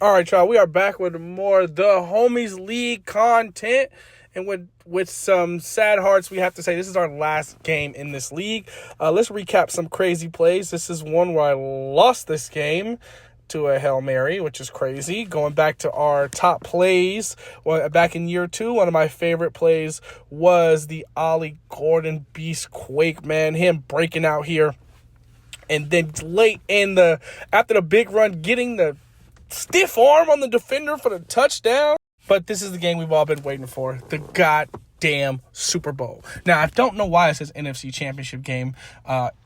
All right, y'all. We are back with more The Homies League content. And with some sad hearts, we have to say this is our last game in this league. Let's recap some crazy plays. This is one where I lost this game to a Hail Mary, which is crazy. Going back to our top plays, back in year 2, one of my favorite plays was the Ollie Gordon Beast Quake, man. Him breaking out here. And then late after the big run, getting the stiff arm on the defender for the touchdown. But this is the game we've all been waiting for. The goddamn Super Bowl. Now, I don't know why it says NFC Championship game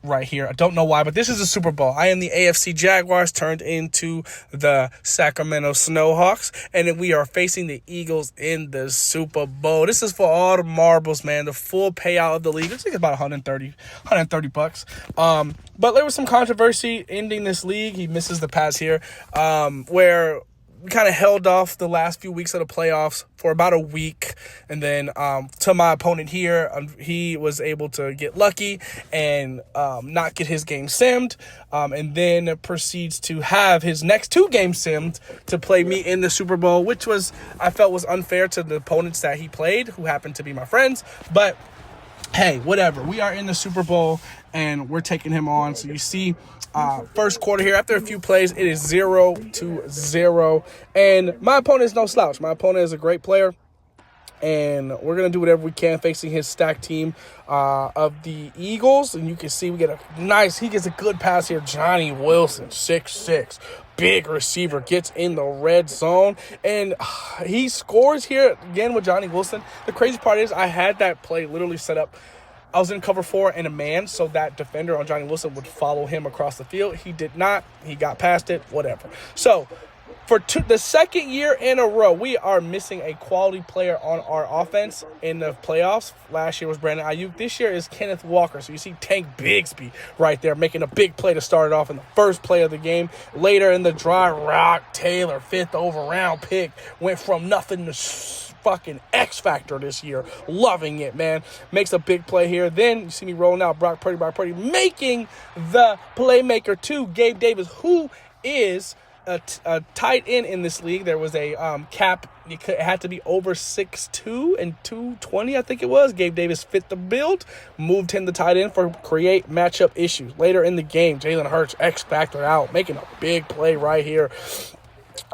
right here. I don't know why, but this is a Super Bowl. I am the AFC Jaguars turned into the Sacramento Snowhawks, and then we are facing the Eagles in the Super Bowl. This is for all the marbles, man. The full payout of the league. It's like about $130. But there was some controversy ending this league. He misses the pass here, where we kind of held off the last few weeks of the playoffs for about a week. And then to my opponent here, he was able to get lucky and not get his game simmed. And then proceeds to have his next 2 games simmed to play me in the Super Bowl, which I felt was unfair to the opponents that he played, who happened to be my friends. But hey, whatever. We are in the Super Bowl, and we're taking him on. So you see, first quarter here, after a few plays, it is 0-0. And my opponent is no slouch. My opponent is a great player, and we're going to do whatever we can facing his stacked team of the Eagles. And you can see he gets a good pass here. Johnny Wilson, 6'6", big receiver, gets in the red zone, and he scores here again with Johnny Wilson. The crazy part is I had that play literally set up. I was in cover 4 and a man, so that defender on Johnny Wilson would follow him across the field. He did not. He got past it, whatever. So for the second year in a row, we are missing a quality player on our offense in the playoffs. Last year was Brandon Ayuk. This year is Kenneth Walker. So you see Tank Bigsby right there making a big play to start it off in the first play of the game. Later in the drive, Rock Taylor, 5th overall pick, went from nothing to fucking X Factor this year. Loving it, man. Makes a big play here. Then you see me rolling out Brock Purdy, making the playmaker to Gabe Davis, who is a tight end in this league. There was a cap. It had to be over 6'2" and 220, I think it was. Gabe Davis fit the build, moved him to tight end for create matchup issues. Later in the game, Jalen Hurts X Factor out, making a big play right here.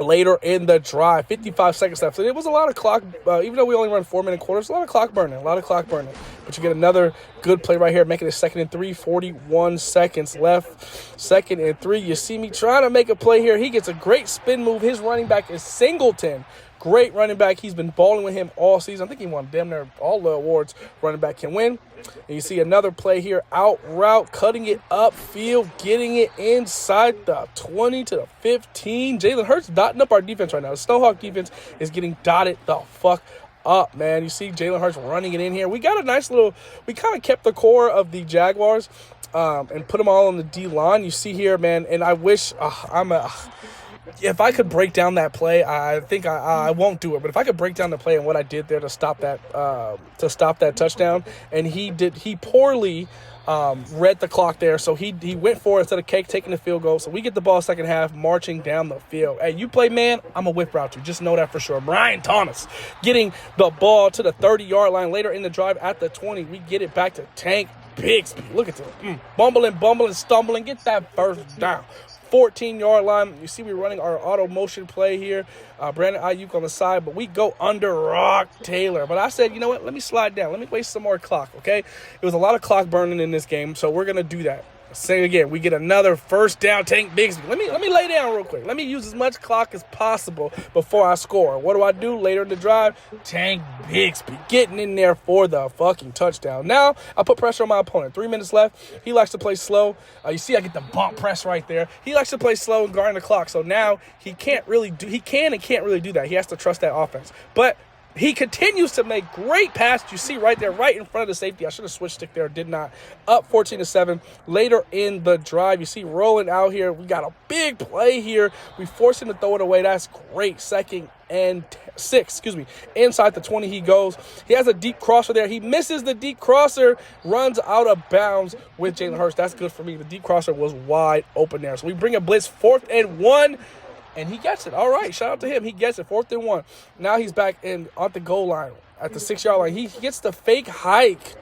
Later in the drive, 55 seconds left. So it was a lot of clock, even though we only run 4-minute quarters, a lot of clock burning. But you get another good play right here, making it 2nd and 3, 41 seconds left. 2nd and 3. You see me trying to make a play here. He gets a great spin move. His running back is Singleton. Great running back. He's been balling with him all season. I think he won damn near all the awards running back can win. And you see another play here, out route, cutting it upfield, getting it inside the 20 to the 15. Jalen Hurts dotting up our defense right now. The Snowhawk defense is getting dotted the fuck up, man. You see Jalen Hurts running it in here. We got a nice we kind of kept the core of the Jaguars and put them all on the D-line. You see here, man, and I wish if I could break down that play, I think I won't do it. But if I could break down the play and what I did there to stop that touchdown, and he poorly read the clock there, so he went for it instead of taking the field goal. So we get the ball second half, marching down the field. Hey, you play man, I'm a whip route you. Just know that for sure. Brian Thomas getting the ball to the 30-yard line later in the drive at the 20. We get it back to Tank Bigsby. Look at this. Bumbling, stumbling. Get that first down. 14-yard line. You see, we're running our auto motion play here. Brandon Ayuk on the side, but we go under Rock Taylor. But I said, you know what? Let me slide down. Let me waste some more clock, okay? It was a lot of clock burning in this game, so we're going to do that. Say again, we get another first down, Tank Bigsby. Let me lay down real quick. Let me use as much clock as possible before I score. What do I do later in the drive? Tank Bigsby getting in there for the fucking touchdown. Now, I put pressure on my opponent. 3 minutes left. He likes to play slow. You see I get the bump press right there. He likes to play slow and guard the clock. So now he can and can't really do that. He has to trust that offense. But he continues to make great passes. You see right there, right in front of the safety. I should have switched stick there, did not. Up 14-7. Later in the drive, you see rolling out here. We got a big play here. We force him to throw it away. That's great. 2nd and 6, inside the 20 he goes. He has a deep crosser there. He misses the deep crosser, runs out of bounds with Jalen Hurts. That's good for me. The deep crosser was wide open there. So we bring a blitz, 4th and 1. And he gets it. All right, shout out to him. He gets it. 4th and 1. Now he's back in on the goal line at the 6-yard line. He gets the fake hike.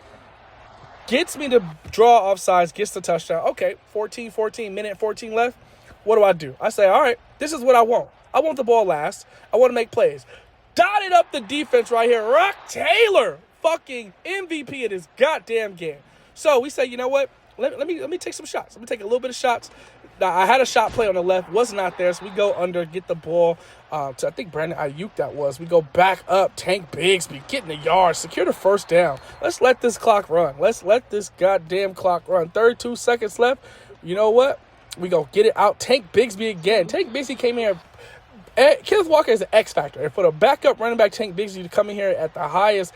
Gets me to draw offsides, gets the touchdown. Okay, 14, minute 14 left. What do? I say, all right, this is what I want. I want the ball last. I want to make plays. Dotted up the defense right here. Rock Taylor, fucking MVP of this goddamn game. So we say, you know what? Let me take some shots. Let me take a little bit of shots. Now, I had a shot play on the left, was not there, so we go under, get the ball to, I think, Brandon Ayuk that was. We go back up, Tank Bigsby, get in the yard, secure the first down. Let's let this clock run. Let's let this goddamn clock run. 32 seconds left. You know what? We go get it out. Tank Bigsby again. Tank Bigsby came here. Kenneth Walker is an X factor. And for the backup running back, Tank Bigsby, to come in here at the highest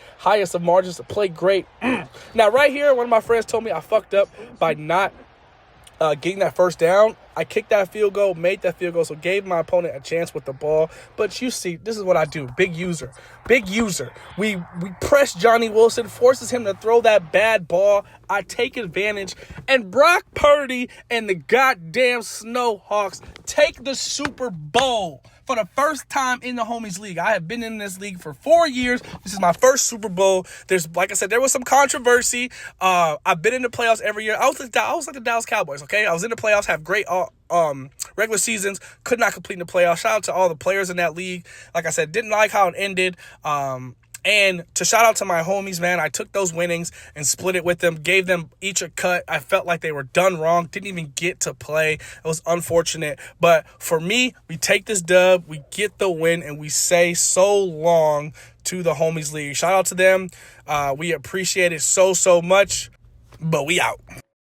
of margins to play great. Now, right here, one of my friends told me I fucked up by not getting that first down. I kicked that field goal, made that field goal, so gave my opponent a chance with the ball. But you see, this is what I do. Big user. We press Johnny Wilson, forces him to throw that bad ball. I take advantage. And Brock Purdy and the goddamn Snowhawks take the Super Bowl. For the first time in the Homies League. I have been in this league for 4 years. This is my first Super Bowl. Like I said, there was some controversy. I've been in the playoffs every year. I was like the Dallas Cowboys, okay? I was in the playoffs, have great regular seasons, could not complete in the playoffs. Shout out to all the players in that league. Like I said, didn't like how it ended. And to shout out to my homies, man, I took those winnings and split it with them, gave them each a cut. I felt like they were done wrong, didn't even get to play. It was unfortunate. But for me, we take this dub, we get the win, and we say so long to the Homies League. Shout out to them. We appreciate it so much, but we out.